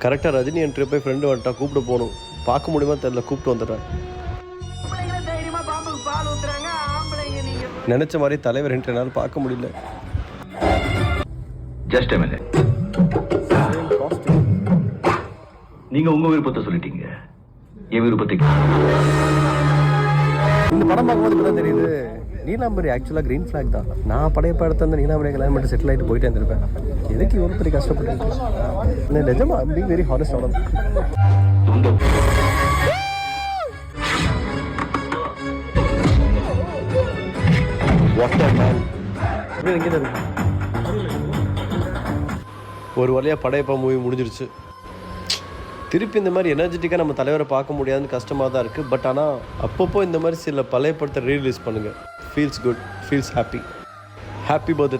கரெக்டாக ரஜினி என்ட்ரி போய் ஃப்ரெண்டு வந்துட்டா கூப்பிட்டு போகணும். பார்க்க முடியுமா தெரியல, கூப்பிட்டு வந்துடுறேன். நினச்ச மாதிரி தலைவர் என்ட்ரி என்னால் பார்க்க முடியல. Just a minute. நீங்க உங்க விருப்பத்தை சொல்லிட்டீங்க, என் விருப்பத்தை. இந்த படம் பார்க்கும்போது இப்போ தான் தெரியுது, நீலாம்பரி ஆக்சுவலாக க்ரீன் ஃப்ளாக் தான். நான் படையப்ப எடுத்து அந்த நீலாம்பரி கல்யாணம் பண்ணிட்டு செட்டில் ஆகிட்டு போயிட்டே இருந்திருப்பேன். எதுக்கு இவ்வளோ பெரிய கஷ்டப்பட்டு நிஜமா பி வெரி ஹானஸ்ட் ஆனது. ஒரு வழியாக படையப்பா மூவி முடிஞ்சிருச்சு. திருப்பி இந்த மாதிரி எனர்ஜெட்டிக்காக நம்ம தலைவரை பார்க்க முடியாதுன்னு கஷ்டமாக தான் இருக்குது. பட் ஆனால் அப்பப்போ இந்த மாதிரி சில பழைய படத்தை ரீரிலீஸ் பண்ணுங்கள். Feels good, feels happy. Happy birthday.